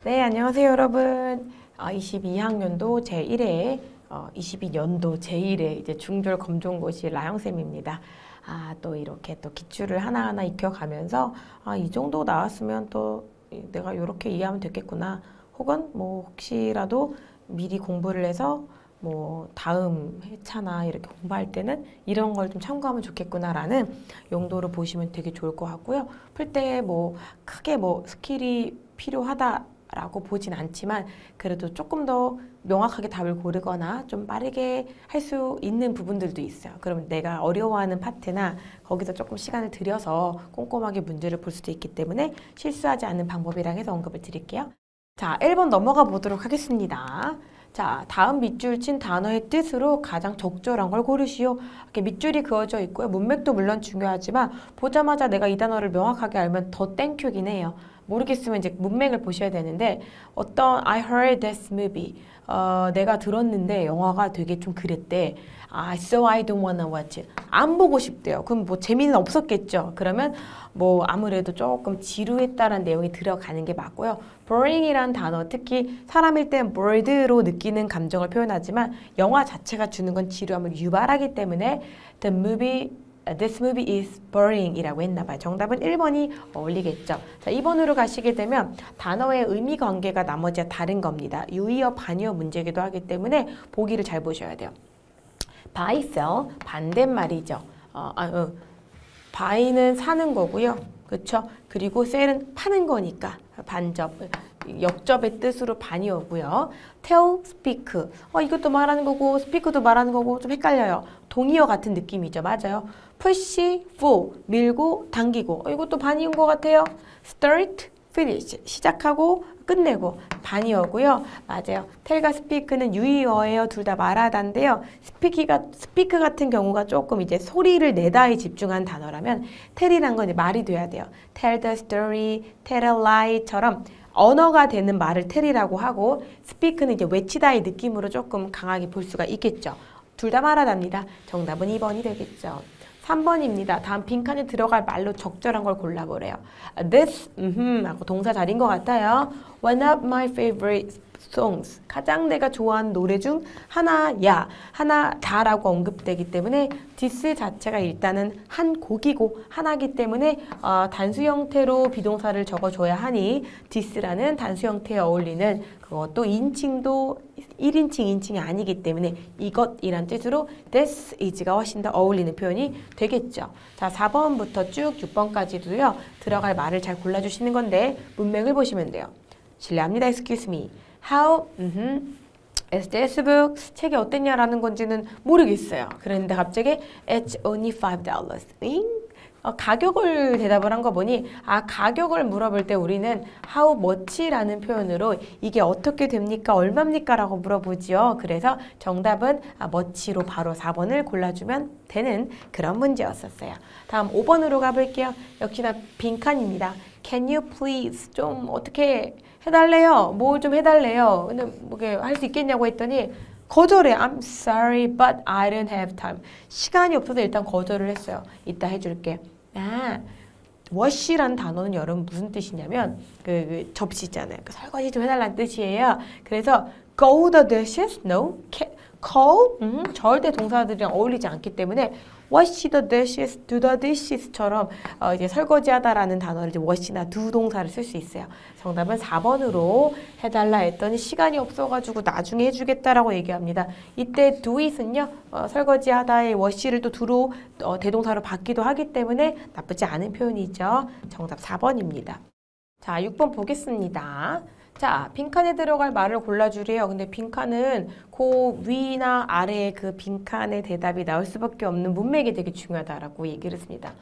네, 안녕하세요, 여러분. 22학년도 제1회, 22년도 제1회 이제 중졸 검정고시 라영쌤입니다. 또 이렇게 또 기출을 하나하나 익혀가면서, 이 정도 나왔으면 또 내가 이렇게 이해하면 됐겠구나. 혹은 뭐 혹시라도 미리 공부를 해서 뭐 다음 회차나 이렇게 공부할 때는 이런 걸 좀 참고하면 좋겠구나라는 용도로 보시면 되게 좋을 것 같고요. 풀 때 뭐 크게 뭐 스킬이 필요하다 라고 보진 않지만 그래도 조금 더 명확하게 답을 고르거나 좀 빠르게 할 수 있는 부분들도 있어요. 그럼 내가 어려워하는 파트나 거기서 조금 시간을 들여서 꼼꼼하게 문제를 볼 수도 있기 때문에 실수하지 않는 방법이라 해서 언급을 드릴게요. 자, 1번 넘어가 보도록 하겠습니다. 자, 다음 밑줄 친 단어의 뜻으로 가장 적절한 걸 고르시오. 이렇게 밑줄이 그어져 있고요. 문맥도 물론 중요하지만 보자마자 내가 이 단어를 명확하게 알면 더 땡큐긴 해요. 모르겠으면 이제 문맥을 보셔야 되는데 어떤 I heard this movie 내가 들었는데 영화가 되게 좀 그랬대. So I don't wanna watch it. 안 보고 싶대요. 그럼 뭐 재미는 없었겠죠. 그러면 뭐 아무래도 조금 지루했다라는 내용이 들어가는 게 맞고요. boring이란 단어, 특히 사람일 땐 bored로 느끼는 감정을 표현하지만 영화 자체가 주는 건 지루함을 유발하기 때문에 This movie is boring 이라고 했나봐요. 정답은 1번이 어울리겠죠. 자, 2번으로 가시게 되면 단어의 의미 관계가 나머지와 다른 겁니다. 유의어, 반의어 문제이기도 하기 때문에 보기를 잘 보셔야 돼요. buy, sell, 반대말이죠. buy는 사는 거고요. 그렇죠? 그리고 sell은 파는 거니까 반접, 역접의 뜻으로 반의어고요. tell, speak. 이것도 말하는 거고 speak도 말하는 거고 좀 헷갈려요. 동의어 같은 느낌이죠. 맞아요. push, pull, 밀고 당기고. 이것도 반의어인 것 같아요. start, finish. 시작하고 끝내고 반의어고요. 맞아요. tell과 speak는 유의어예요. 둘 다 말하다인데요. speak 같은 경우가 조금 이제 소리를 내다에 집중한 단어라면 tell이란 건 이제 말이 돼야 돼요. tell the story, tell a lie처럼 언어가 되는 말을 tell이라고 하고 speak는 이제 외치다의 느낌으로 조금 강하게 볼 수가 있겠죠. 둘 다 말하답니다. 정답은 2번이 되겠죠. 3번입니다. 다음 빈칸에 들어갈 말로 적절한 걸 골라보래요. This, 하고 동사 자리인 것 같아요. One of my favorite songs. 가장 내가 좋아하는 노래 중 하나야, 하나다라고 언급되기 때문에 this 자체가 일단은 한 곡이고 하나이기 때문에 단수 형태로 비동사를 적어줘야 하니 this라는 단수 형태에 어울리는 그것도 인칭도 1인칭, 2인칭이 아니기 때문에 이것이란 뜻으로 this is가 훨씬 더 어울리는 표현이 되겠죠. 자, 4번부터 쭉 6번까지도요. 들어갈 말을 잘 골라주시는 건데 문맥을 보시면 돼요. 실례합니다. Excuse me. How is this book? 책이 어땠냐라는 건지는 모르겠어요. 그런데 갑자기 It's only $5. 가격을 대답을 한 거 보니 가격을 물어볼 때 우리는 how much라는 표현으로 이게 어떻게 됩니까? 얼마입니까? 라고 물어보지요. 그래서 정답은 much로 바로 4번을 골라주면 되는 그런 문제였었어요. 다음 5번으로 가볼게요. 역시나 빈칸입니다. Can you please 좀 어떻게 해달래요? 뭘 좀 해달래요? 근데 뭐게 할 수 있겠냐고 했더니 거절해. I'm sorry, but I don't have time. 시간이 없어서 일단 거절을 했어요. 이따 해줄게. wash라는 단어는 여러분 무슨 뜻이냐면 그 접시 있잖아요. 그 설거지 좀 해달라는 뜻이에요. 그래서 go the dishes, no. call, 절대 동사들이랑 어울리지 않기 때문에 wash the dishes, do the dishes처럼 이제 설거지하다라는 단어를 이제 wash나 do 동사를 쓸 수 있어요. 정답은 4번으로 해달라 했더니 시간이 없어가지고 나중에 해주겠다라고 얘기합니다. 이때 do it은요 설거지하다의 wash를 또 do로 대동사로 받기도 하기 때문에 나쁘지 않은 표현이죠. 정답 4번입니다. 자, 6번 보겠습니다. 자, 빈칸에 들어갈 말을 골라주래요. 근데 빈칸은 그 위나 아래에 그 빈칸의 대답이 나올 수밖에 없는 문맥이 되게 중요하다라고 얘기를 했습니다.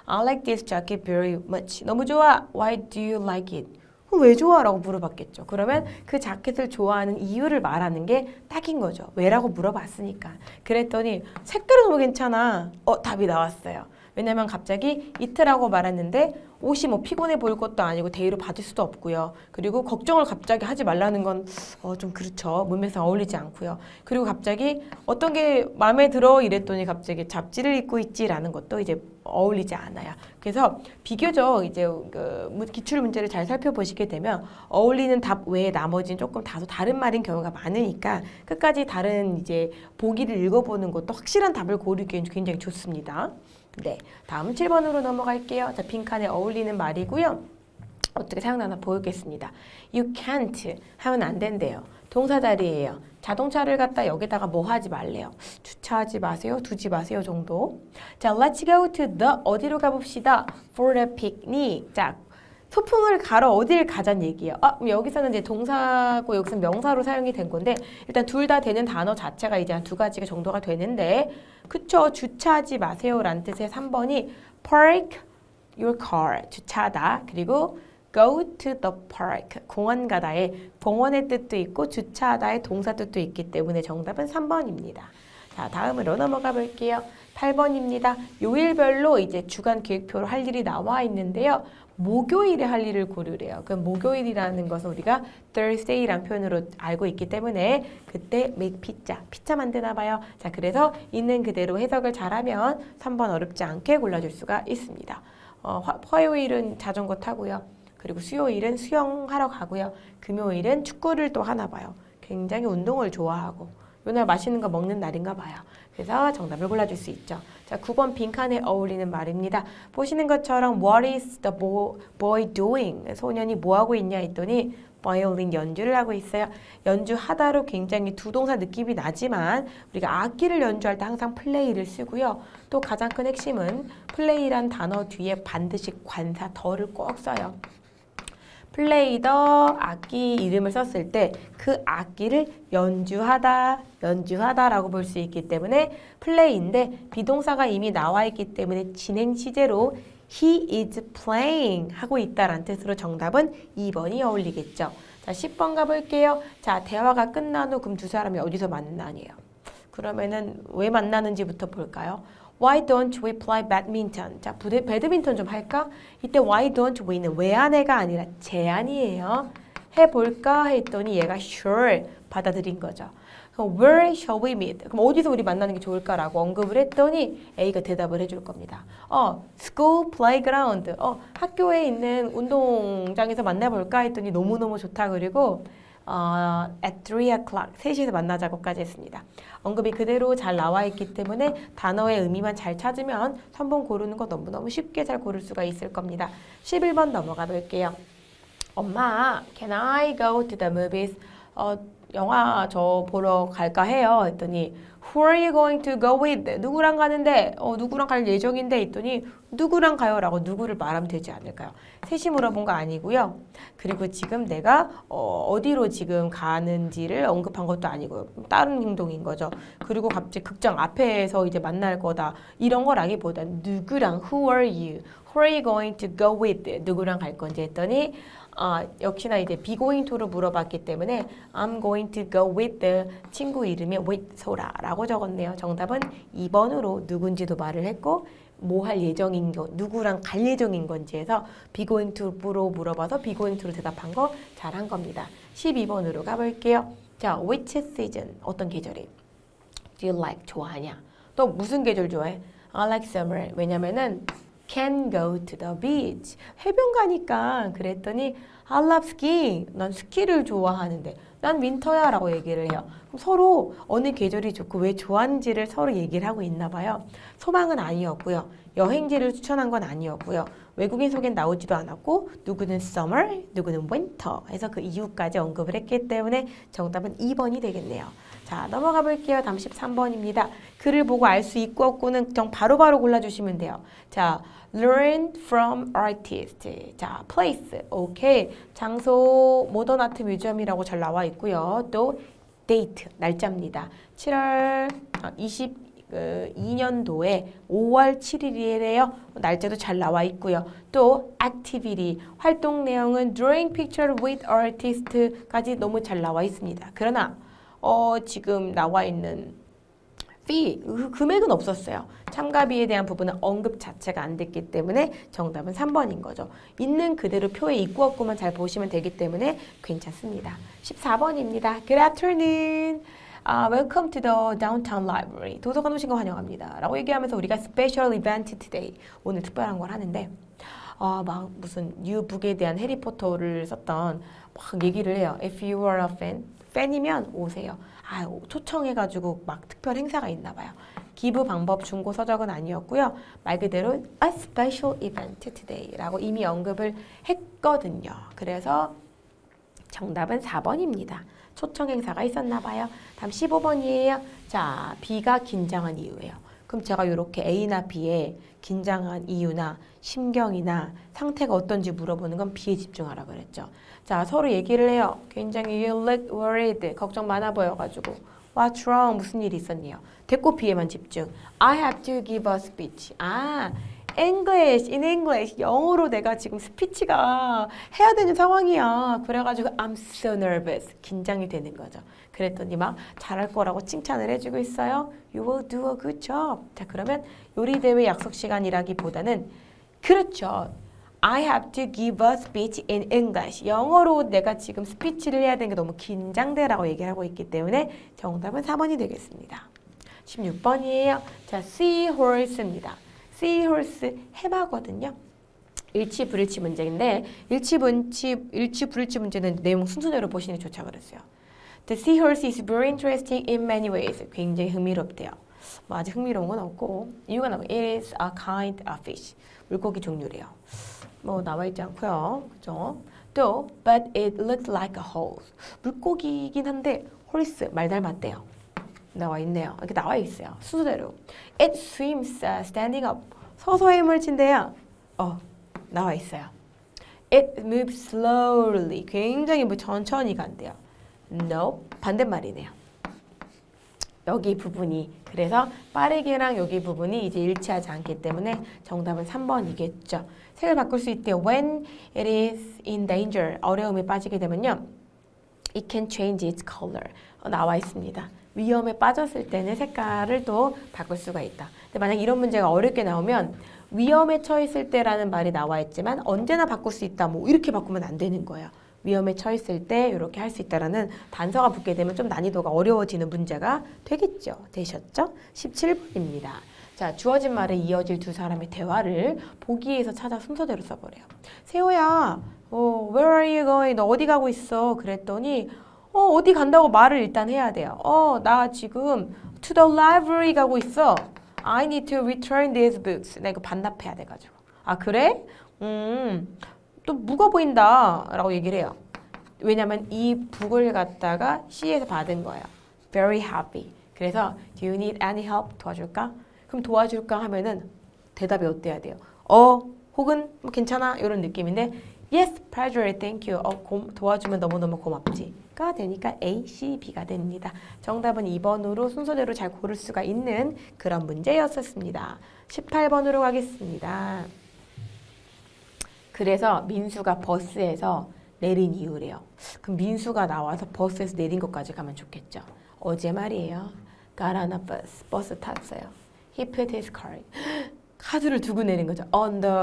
I like this jacket very much. 너무 좋아. Why do you like it? 왜 좋아? 라고 물어봤겠죠. 그러면 그 자켓을 좋아하는 이유를 말하는 게 딱인 거죠. 왜라고 물어봤으니까. 그랬더니 색깔은 너무 괜찮아. 답이 나왔어요. 왜냐면 갑자기 it라고 말했는데 옷이 뭐 피곤해 보일 것도 아니고 데이로 받을 수도 없고요. 그리고 걱정을 갑자기 하지 말라는 건 좀 그렇죠. 문맥상 어울리지 않고요. 그리고 갑자기 어떤 게 마음에 들어 이랬더니 갑자기 잡지를 입고 있지라는 것도 이제 어울리지 않아요. 그래서 비교적 이제 그 기출 문제를 잘 살펴보시게 되면 어울리는 답 외에 나머지는 조금 다소 다른 말인 경우가 많으니까 끝까지 다른 이제 보기를 읽어보는 것도 확실한 답을 고르기엔 굉장히 좋습니다. 네, 다음 7번으로 넘어갈게요. 자, 빈칸에 어울리는 말이고요. 어떻게 사용하나 보겠습니다. You can't 하면 안 된대요. 동사 자리예요. 자동차를 갖다 여기다가 뭐 하지 말래요. 주차하지 마세요. 두지 마세요 정도. 자, let's go to the 어디로 가봅시다. For a picnic. 자, 소풍을 가러 어디를 가자는 얘기예요. 여기서는 이제 동사고 여기서 명사로 사용이 된 건데 일단 둘 다 되는 단어 자체가 이제 한 두 가지가 정도가 되는데 그쵸? 주차하지 마세요 라는 뜻의 3번이 park your car 주차하다 그리고 go to the park 공원 가다의 공원의 뜻도 있고 주차하다의 동사 뜻도 있기 때문에 정답은 3번입니다. 자, 다음으로 넘어가 볼게요. 8번입니다. 요일별로 이제 주간 계획표로 할 일이 나와 있는데요. 목요일에 할 일을 고르래요. 그 목요일이라는 것은 우리가 Thursday라는 표현으로 알고 있기 때문에 그때 make 피자 만드나 봐요. 자, 그래서 있는 그대로 해석을 잘하면 3번 어렵지 않게 골라줄 수가 있습니다. 화요일은 자전거 타고요. 그리고 수요일은 수영하러 가고요. 금요일은 축구를 또 하나 봐요. 굉장히 운동을 좋아하고 요날 맛있는 거 먹는 날인가 봐요. 그래서 정답을 골라줄 수 있죠. 자, 9번 빈칸에 어울리는 말입니다. 보시는 것처럼 What is the boy doing? 소년이 뭐하고 있냐 했더니 바이올린 연주를 하고 있어요. 연주하다로 굉장히 두 동사 느낌이 나지만 우리가 악기를 연주할 때 항상 플레이를 쓰고요. 또 가장 큰 핵심은 플레이란 단어 뒤에 반드시 관사 더를 꼭 써요. 플레이 더 악기 이름을 썼을 때 그 악기를 연주하다라고 볼 수 있기 때문에 플레이인데 비동사가 이미 나와 있기 때문에 진행 시제로 he is playing 하고 있다라는 뜻으로 정답은 2번이 어울리겠죠. 자, 10번 가볼게요. 자, 대화가 끝난 후 그럼 두 사람이 어디서 만나니에요? 그러면은 왜 만나는지부터 볼까요? Why don't we play badminton? 자, 배드민턴 좀 할까? 이때 why don't we는 왜 안 해가 아니라 제안이에요. 해볼까 했더니 얘가 sure 받아들인 거죠. 그럼 where shall we meet? 그럼 어디서 우리 만나는 게 좋을까라고 언급을 했더니 A가 대답을 해줄 겁니다. school playground. 학교에 있는 운동장에서 만나볼까 했더니 너무너무 좋다. 그리고 at 3 o'clock, 3시에서 만나자고까지 했습니다. 언급이 그대로 잘 나와 있기 때문에 단어의 의미만 잘 찾으면 3번 고르는 거 너무너무 쉽게 잘 고를 수가 있을 겁니다. 11번 넘어가 볼게요. 엄마, can I go to the movies? 영화 저 보러 갈까 해요. 했더니 Who are you going to go with? 누구랑 가는데? 누구랑 갈 예정인데? 했더니 누구랑 가요? 라고 누구를 말하면 되지 않을까요? 셋이 물어본 거 아니고요. 그리고 지금 내가 어디로 지금 가는지를 언급한 것도 아니고요. 다른 행동인 거죠. 그리고 갑자기 극장 앞에서 이제 만날 거다. 이런 거라기보다 누구랑 Who are you? Who are you going to go with? 누구랑 갈 건지 했더니 역시나 이제 be going to를 물어봤기 때문에 I'm going to go with the 친구 이름이 with 소라라고 적었네요. 정답은 2번으로 누군지도 말을 했고 뭐 할 예정인 거, 누구랑 갈 예정인 건지 해서 be going to로 물어봐서 be going to로 대답한 거 잘한 겁니다. 12번으로 가볼게요. 자, which season? 어떤 계절이? Do you like? 좋아하냐? 또 무슨 계절 좋아해? I like summer. 왜냐면은 can go to the beach. 해변 가니까 그랬더니 I love skiing. 난 스키를 좋아하는데 난 윈터야 라고 얘기를 해요. 그럼 서로 어느 계절이 좋고 왜 좋아하는지를 서로 얘기를 하고 있나 봐요. 소망은 아니었고요. 여행지를 추천한 건 아니었고요. 외국인 소개는 나오지도 않았고 누구는 summer, 누구는 winter 해서 그 이유까지 언급을 했기 때문에 정답은 2번이 되겠네요. 자, 넘어가 볼게요. 다음 13번입니다. 글을 보고 알 수 있고 없고는 바로바로 골라주시면 돼요. 자, learn from artist. 자, place. 오케이. 장소 모던 아트 뮤지엄이라고 잘 나와 있고요. 또 date. 날짜입니다. 7월 22년도에 5월 7일이래요. 날짜도 잘 나와 있고요. 또 activity. 활동 내용은 drawing picture with artist까지 너무 잘 나와 있습니다. 그러나 지금 나와 있는 fee, 그 금액은 없었어요. 참가비에 대한 부분은 언급 자체가 안 됐기 때문에 정답은 3번인 거죠. 있는 그대로 표에 있고 없고만 잘 보시면 되기 때문에 괜찮습니다. 14번입니다. Good afternoon. Welcome to the downtown library. 도서관 오신 거 환영합니다. 라고 얘기하면서 우리가 special event today. 오늘 특별한 걸 하는데 막 무슨 뉴북에 대한 해리포터를 썼던 막 얘기를 해요. If you are a fan, 팬이면 오세요. 초청해가지고 막 특별 행사가 있나 봐요. 기부 방법 중고 서적은 아니었고요. 말 그대로 a special event today라고 이미 언급을 했거든요. 그래서 정답은 4번입니다. 초청 행사가 있었나 봐요. 다음 15번이에요. 자, B가 긴장한 이유예요. 그럼 제가 이렇게 A나 B에 긴장한 이유나 심경이나 상태가 어떤지 물어보는 건 B에 집중하라 그랬죠. 자, 서로 얘기를 해요. 굉장히 you look worried. 걱정 많아 보여가지고 What's wrong? 무슨 일이 있었니요? 됐고 B에만 집중. I have to give a speech. English, in English. 영어로 내가 지금 스피치가 해야 되는 상황이야. 그래가지고 I'm so nervous. 긴장이 되는 거죠. 그랬더니 막 잘할 거라고 칭찬을 해주고 있어요. You will do a good job. 자, 그러면 요리대회 약속 시간이라기보다는 그렇죠. I have to give a speech in English. 영어로 내가 지금 스피치를 해야 되는 게 너무 긴장돼라고 얘기를 하고 있기 때문에 정답은 4번이 되겠습니다. 16번이에요. 자, seahorse입니다. seahorse 해마거든요. 일치 불일치 문제인데 일치 불일치 문제는 내용 순서대로 보시는 게 좋다고 그랬어요. The seahorse is very interesting in many ways. 굉장히 흥미롭대요. 뭐 아직 흥미로운 건 없고 이유가 나오고 It is a kind of fish. 물고기 종류래요. 뭐 나와 있지 않고요. 그죠? 또 but it looks like a horse. 물고기이긴 한데 horse 말 닮았대요. 나와 있네요. 이렇게 나와 있어요. 순서대로. It swims standing up. 서서 힘을 친대요. 나와 있어요. It moves slowly. 굉장히 뭐 천천히 간대요. No, 반대말이네요. 여기 부분이 그래서 빠르게랑 여기 부분이 이제 일치하지 않기 때문에 정답은 3번이겠죠. 색을 바꿀 수 있대요. When it is in danger, 어려움에 빠지게 되면요. It can change its color. 나와 있습니다. 위험에 빠졌을 때는 색깔을 또 바꿀 수가 있다. 근데 만약 이런 문제가 어렵게 나오면 위험에 처했을 때라는 말이 나와 있지만 언제나 바꿀 수 있다. 뭐 이렇게 바꾸면 안 되는 거예요. 위험에 처했을 때 이렇게 할 수 있다라는 단서가 붙게 되면 좀 난이도가 어려워지는 문제가 되겠죠. 되셨죠? 17번입니다. 자, 주어진 말에 이어질 두 사람의 대화를 보기에서 찾아 순서대로 써버려요. 세호야, where are you going? 너 어디 가고 있어? 그랬더니 어디 간다고 말을 일단 해야 돼요. 나 지금 to the library 가고 있어. I need to return these books. 나 이거 반납해야 돼가지고. 그래? 또 무거워 보인다 라고 얘기를 해요. 왜냐면 이 북을 갖다가 C에서 받은 거예요. Very heavy. 그래서 Do you need any help? 도와줄까? 그럼 도와줄까 하면은 대답이 어때야 돼요? 혹은 뭐 괜찮아 이런 느낌인데 Yes, pleasure, thank you. 도와주면 너무너무 고맙지. 가 되니까 A, C, B가 됩니다. 정답은 2번으로 순서대로 잘 고를 수가 있는 그런 문제였었습니다. 18번으로 가겠습니다. 그래서 민수가 버스에서 내린 이유래요. 그럼 민수가 나와서 버스에서 내린 것까지 가면 좋겠죠. 어제 말이에요. Got on a bus. 버스 탔어요. He put his card. 카드를 두고 내린 거죠. On the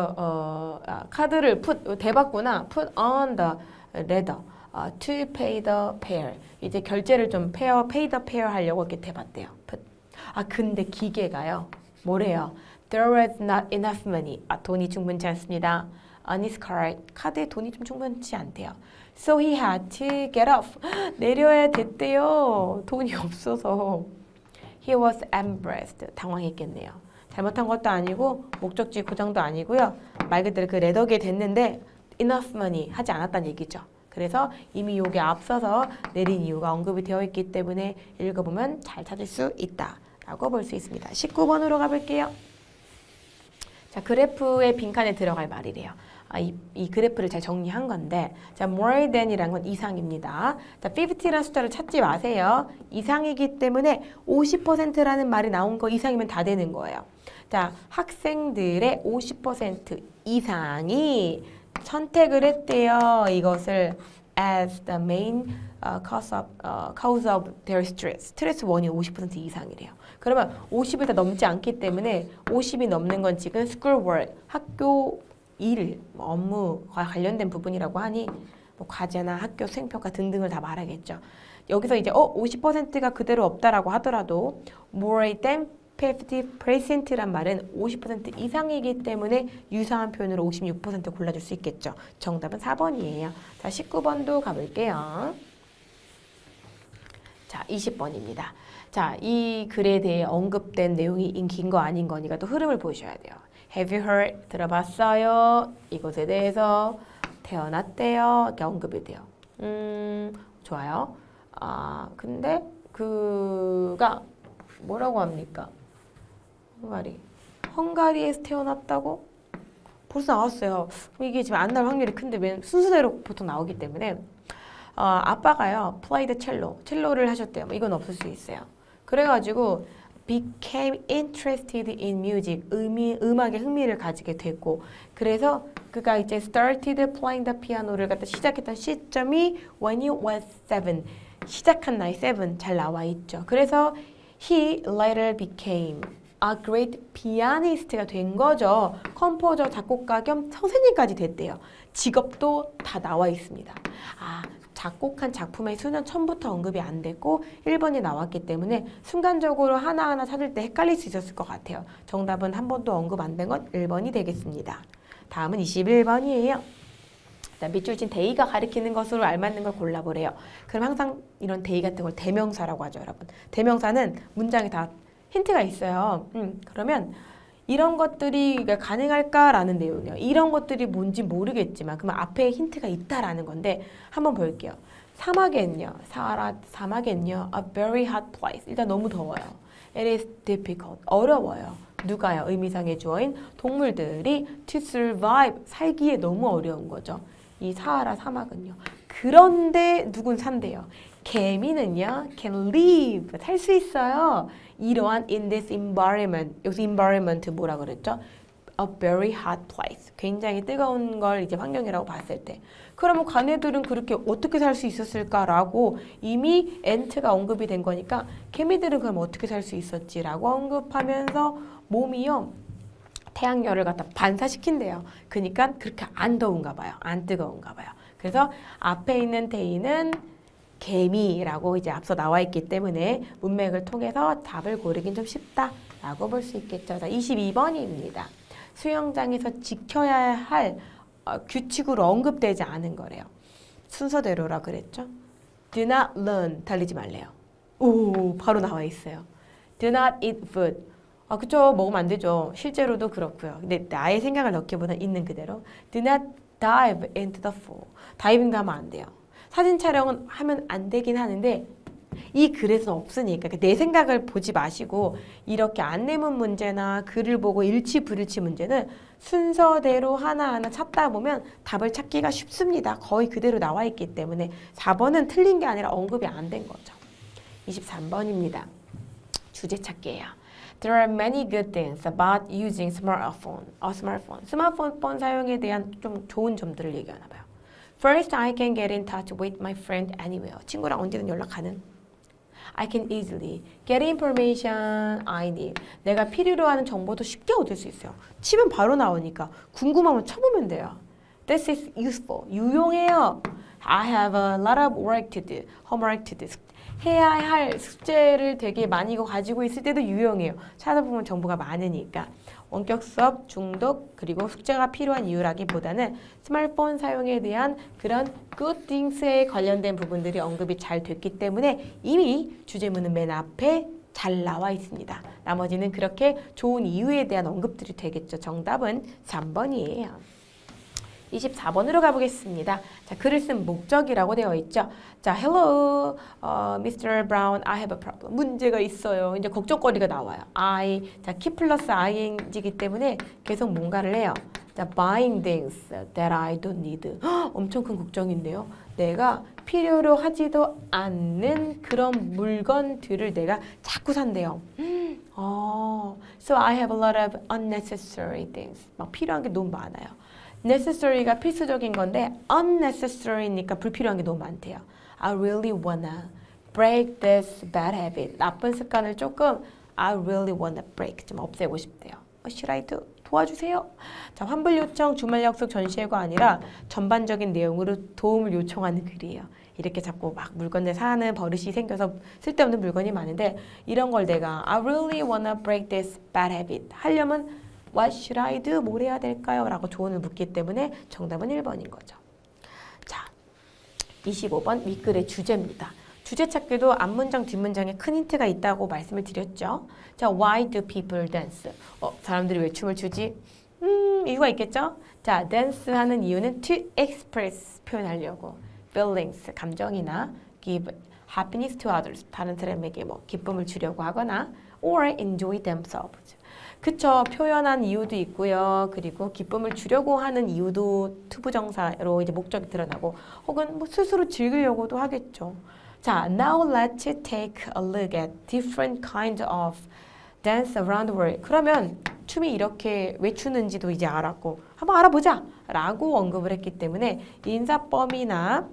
카드를 대봤구나. Put on the leather to pay the fare. 이제 결제를 좀 pay the fare 하려고 이렇게 대봤대요. 근데 기계가요. 뭐래요? There was not enough money. 돈이 충분치 않습니다. On his card. 카드에 돈이 좀 충분치 않대요. So he had to get off. 내려야 됐대요. 돈이 없어서. He was embarrassed. 당황했겠네요. 잘못한 것도 아니고 목적지 고장도 아니고요. 말 그대로 그 레더기에 됐는데 enough money 하지 않았다는 얘기죠. 그래서 이미 요게 앞서서 내린 이유가 언급이 되어 있기 때문에 읽어보면 잘 찾을 수 있다라고 볼 수 있습니다. 19번으로 가볼게요. 자, 그래프의 빈칸에 들어갈 말이래요. 이 그래프를 잘 정리한 건데 자, more than이라는 건 이상입니다. 자, 50라는 숫자를 찾지 마세요. 이상이기 때문에 50%라는 말이 나온 거 이상이면 다 되는 거예요. 자, 학생들의 50% 이상이 선택을 했대요. 이것을 as the main cause of their stress. 스트레스 원인이 50% 이상이래요. 그러면 50을 다 넘지 않기 때문에 50이 넘는 건 지금 schoolwork, 학교 일, 업무와 관련된 부분이라고 하니 뭐 과제나 학교 수행평가 등등을 다 말하겠죠. 여기서 이제 50%가 그대로 없다라고 하더라도 more than 50%란 말은 50% 이상이기 때문에 유사한 표현으로 56% 골라줄 수 있겠죠. 정답은 4번이에요. 자, 19번도 가볼게요. 자, 20번입니다. 자, 이 글에 대해 언급된 내용이 인기인 거 아닌 거니까 또 흐름을 보셔야 돼요. Have you heard? 들어봤어요? 이것에 대해서 태어났대요. 이렇게 언급이 돼요. 좋아요. 근데 그가 뭐라고 합니까? 헝가리에서 태어났다고? 벌써 나왔어요. 이게 지금 안 나올 확률이 큰데 순서대로 보통 나오기 때문에 아빠가요 played 첼로를 하셨대요. 이건 없을 수 있어요. 그래가지고 became interested in music 음악에 흥미를 가지게 됐고 그래서 그가 이제 started playing the piano를 갖다 시작했던 시점이 when he was 7 시작한 나이 7 잘 나와 있죠. 그래서 he later became a great pianist가 된 거죠. 컴포저, 작곡가 겸 선생님까지 됐대요. 직업도 다 나와 있습니다. 작곡한 작품의 수는 처음부터 언급이 안 됐고 1번이 나왔기 때문에 순간적으로 하나하나 찾을 때 헷갈릴 수 있었을 것 같아요. 정답은 한 번도 언급 안 된 건 1번이 되겠습니다. 다음은 21번이에요. 밑줄 친 대의가 가리키는 것으로 알맞는 걸 골라보래요. 그럼 항상 이런 대의 같은 걸 대명사라고 하죠, 여러분. 대명사는 문장에 다 힌트가 있어요. 그러면 이런 것들이 가능할까라는 내용이에요. 이런 것들이 뭔지 모르겠지만 그러면 앞에 힌트가 있다라는 건데 한번 볼게요. 사막엔요. 사막엔요. A very hot place. 일단 너무 더워요. It is difficult. 어려워요. 누가요? 의미상의 주어인 동물들이 to survive. 살기에 너무 어려운 거죠. 이 사하라 사막은요. 그런데 누군 산대요. 개미는요. can live. 살 수 있어요. 이러한 in this environment. 여기서 environment 뭐라 그랬죠? A very hot place. 굉장히 뜨거운 걸 이제 환경이라고 봤을 때. 그러면 가네들은 그렇게 어떻게 살 수 있었을까라고 이미 ant가 언급이 된 거니까 개미들은 그럼 어떻게 살 수 있었지라고 언급하면서 몸이요. 태양열을 갖다 반사시킨대요. 그러니까 그렇게 안 더운가 봐요. 안 뜨거운가 봐요. 그래서 앞에 있는 대의는 개미라고 이제 앞서 나와 있기 때문에 문맥을 통해서 답을 고르긴 좀 쉽다라고 볼 수 있겠죠. 자, 22번입니다. 수영장에서 지켜야 할 규칙으로 언급되지 않은 거래요. 순서대로라 그랬죠. Do not run. 달리지 말래요. 오, 바로 나와 있어요. Do not eat food. 그쵸. 먹으면 안 되죠. 실제로도 그렇고요. 근데 나의 생각을 넣기보다 있는 그대로. Do not dive into the pool. 다이빙도 하면 안 돼요. 사진 촬영은 하면 안 되긴 하는데 이 글에서 없으니까 내 생각을 보지 마시고 이렇게 안내문 문제나 글을 보고 일치 불일치 문제는 순서대로 하나하나 찾다 보면 답을 찾기가 쉽습니다. 거의 그대로 나와 있기 때문에 4번은 틀린 게 아니라 언급이 안 된 거죠. 23번입니다. 주제 찾기예요. There are many good things about using smartphone. 스마트폰 사용에 대한 좀 좋은 점들을 얘기하나 봐요. First, I can get in touch with my friend anywhere. 친구랑 언제든 연락하는. I can easily get information I need. 내가 필요로 하는 정보도 쉽게 얻을 수 있어요. 치면 바로 나오니까 궁금하면 쳐보면 돼요. This is useful. 유용해요. I have a lot of work to do. homework to do. 해야 할 숙제를 되게 많이 가지고 있을 때도 유용해요. 찾아보면 정보가 많으니까. 원격 수업, 중독, 그리고 숙제가 필요한 이유라기보다는 스마트폰 사용에 대한 그런 good things에 관련된 부분들이 언급이 잘 됐기 때문에 이미 주제문은 맨 앞에 잘 나와 있습니다. 나머지는 그렇게 좋은 이유에 대한 언급들이 되겠죠. 정답은 3번이에요. 24번으로 가보겠습니다. 자, 글을 쓴 목적이라고 되어 있죠. 자, hello, Mr. Brown, I have a problem. 문제가 있어요. 이제 걱정거리가 나와요. 자, key 플러스 ing이기 때문에 계속 뭔가를 해요. 자, buying things that I don't need. 엄청 큰 걱정인데요. 내가 필요로 하지도 않는 그런 물건들을 내가 자꾸 산대요. So I have a lot of unnecessary things. 막 필요한 게 너무 많아요. necessary가 필수적인 건데 unnecessary니까 불필요한 게 너무 많대요. I really wanna break this bad habit. 나쁜 습관을 조금 I really wanna break 좀 없애고 싶대요. What should I do? 도와주세요. 자, 환불 요청, 주말 약속, 전시회가 아니라 전반적인 내용으로 도움을 요청하는 글이에요. 이렇게 자꾸 막 물건들 사는 버릇이 생겨서 쓸데없는 물건이 많은데 이런 걸 내가 I really wanna break this bad habit 하려면 What should I do? 뭘 해야 될까요? 라고 조언을 묻기 때문에 정답은 1번인 거죠. 자, 25번 밑글의 주제입니다. 주제 찾기도 앞문장, 뒷문장에 큰 힌트가 있다고 말씀을 드렸죠. 자, why do people dance? 사람들이 왜 춤을 추지? 이유가 있겠죠? 자, dance 하는 이유는 to express, 표현하려고. feelings, 감정이나 give happiness to others, 다른 사람에게 뭐 기쁨을 주려고 하거나 or enjoy themselves. 그쵸, 표현한 이유도 있고요. 그리고 기쁨을 주려고 하는 이유도 투부정사로 이제 목적이 드러나고 혹은 뭐 스스로 즐기려고도 하겠죠. 자, now let's take a look at different kinds of dance around the world. 그러면 춤이 이렇게 왜 추는지도 이제 알았고 한번 알아보자 라고 언급을 했기 때문에 인사법이나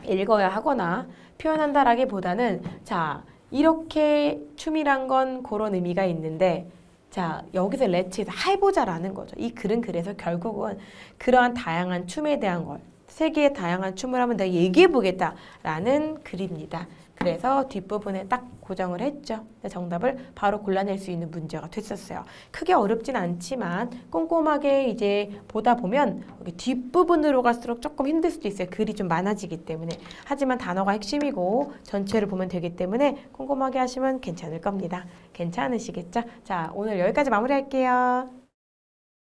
읽어야 하거나 표현한다라기보다는 자, 이렇게 춤이란 건 그런 의미가 있는데 자, 여기서 let's 해보자라는 거죠. 이 글은 그래서 결국은 그러한 다양한 춤에 대한 걸 세계의 다양한 춤을 한번 내가 얘기해보겠다라는 글입니다. 그래서 뒷부분에 딱 고정을 했죠. 정답을 바로 골라낼 수 있는 문제가 됐었어요. 크게 어렵진 않지만 꼼꼼하게 이제 보다 보면 뒷부분으로 갈수록 조금 힘들 수도 있어요. 글이 좀 많아지기 때문에. 하지만 단어가 핵심이고 전체를 보면 되기 때문에 꼼꼼하게 하시면 괜찮을 겁니다. 괜찮으시겠죠? 자, 오늘 여기까지 마무리할게요.